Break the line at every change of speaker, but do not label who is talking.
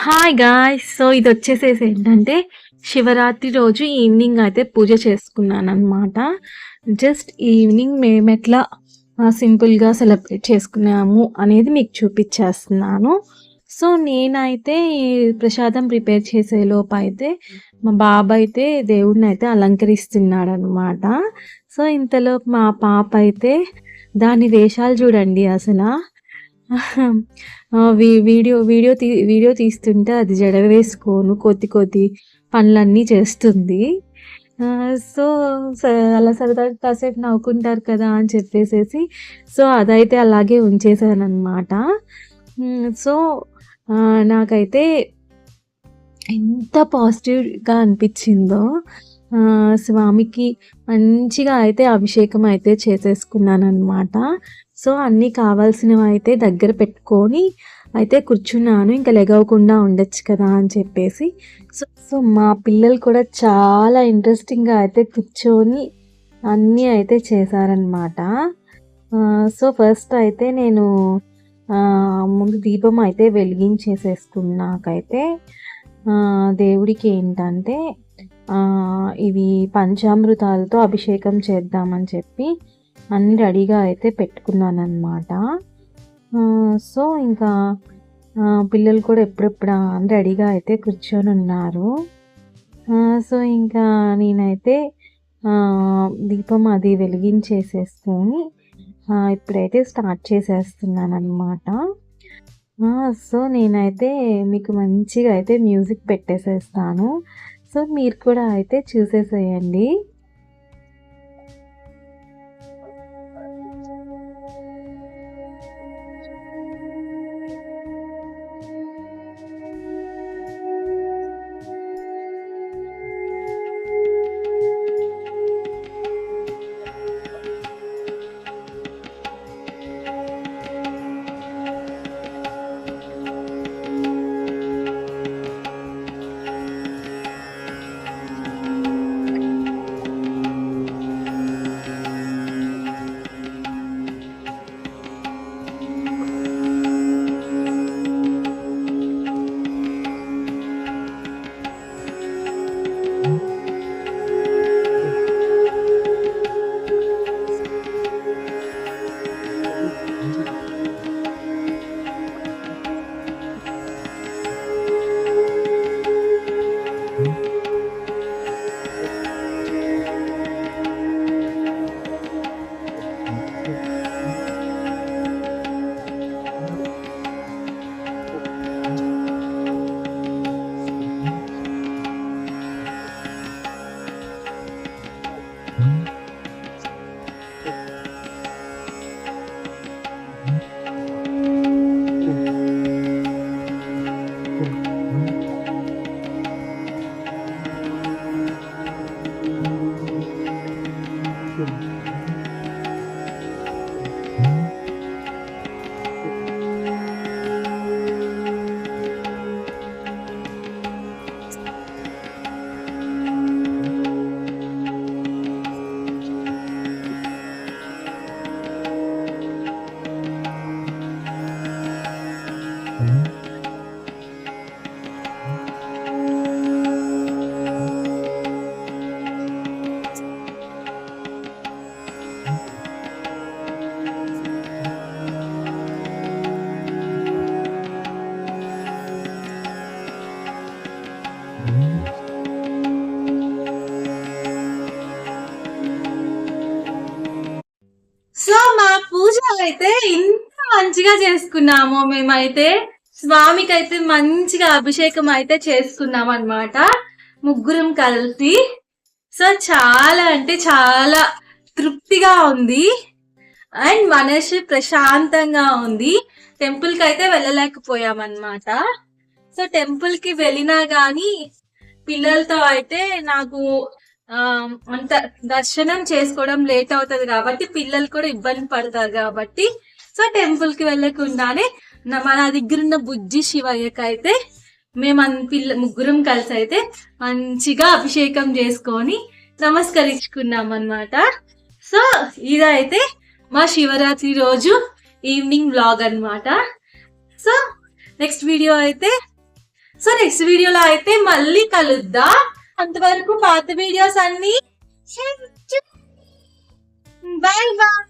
Hi guys. So ఇది వచ్చేసేసి ఏంటంటే శివరాత్రి రోజు ఈవినింగ్ అయితే పూజ చేసుకున్నాను అనమాట. జస్ట్ ఈవినింగ్ మేము ఎట్లా సింపుల్గా సెలబ్రేట్ చేసుకున్నాము అనేది మీకు చూపించేస్తున్నాను. సో నేనైతే ఈ ప్రసాదం ప్రిపేర్ చేసే లోపు అయితే మా బాబు అయితే దేవుడిని అయితే అలంకరిస్తున్నాడు అనమాట. సో ఇంతలోపు మా పాప అయితే దాని వేషాలు చూడండి అసలు. వీడియో తీస్తుంటే అది జడ వేసుకోను కొద్ది పనులన్నీ చేస్తుంది. సో అలా సరదాగా కాసేపు నవ్వుకుంటారు కదా అని చెప్పేసేసి సో అదైతే అలాగే ఉంచేసానమాట. సో నాకైతే ఎంత పాజిటివ్గా అనిపించిందో. స్వామికి మంచిగా అయితే అభిషేకం అయితే చేసేసుకున్నాను అనమాట. సో అన్నీ కావాల్సినవి అయితే దగ్గర పెట్టుకొని అయితే కూర్చున్నాను, ఇంకా లెగవకుండా ఉండొచ్చు కదా అని చెప్పేసి. సో మా పిల్లలు కూడా చాలా ఇంట్రెస్టింగ్గా అయితే కూర్చొని అన్నీ అయితే చేశారనమాట. సో ఫస్ట్ అయితే నేను ముందు దీపం అయితే వెలిగించేసేసుకున్నాకైతే దేవుడికి ఏంటంటే ఇవి పంచామృతాలతో అభిషేకం చేద్దామని చెప్పి అన్ని రెడీగా అయితే పెట్టుకున్నాను అనమాట. సో ఇంకా పిల్లలు కూడా ఎప్పుడెప్పుడు రెడీగా అయితే కూర్చొని ఉన్నారు. సో ఇంకా నేనైతే దీపం అది వెలిగించేసేసుకొని ఇప్పుడైతే స్టార్ట్ చేసేస్తున్నాను అనమాట. సో నేనైతే మీకు మంచిగా అయితే మ్యూజిక్ పెట్టేసేస్తాను. సో మీరు కూడా అయితే చూసేసేయండి. సో మా పూజ అయితే ఇంత మంచిగా చేసుకున్నాము. మేమైతే స్వామికి అయితే మంచిగా అభిషేకం అయితే చేసుకున్నాం అన్నమాట, ముగ్గురం కలిసి. సో చాలా అంటే చాలా తృప్తిగా ఉంది అండ్ మనసు ప్రశాంతంగా ఉంది. టెంపుల్ కి అయితే వెళ్ళలేకపోయామన్నమాట. సో టెంపుల్ కి వెళ్ళినా గానీ పిల్లలతో అయితే నాకు అంత దర్శనం చేసుకోవడం లేట్ అవుతుంది కాబట్టి పిల్లలు కూడా ఇబ్బంది పడతారు కాబట్టి సో టెంపుల్ కి వెళ్ళకుండానే మన దగ్గర ఉన్న బుజ్జి శివయ్యకి అయితే మేము ముగ్గురం కలిసి అయితే మంచిగా అభిషేకం చేసుకొని నమస్కరించుకున్నాం అన్నమాట. సో ఇదైతే మా శివరాత్రి రోజు ఈవినింగ్ వ్లాగ్ అన్నమాట. సో నెక్స్ట్ వీడియో అయితే సో నెక్స్ట్ వీడియోలో అయితే మళ్ళీ కలుద్దాం. అంతవరకు పాత వీడియోస్ అన్ని బాయ్ బాయ్.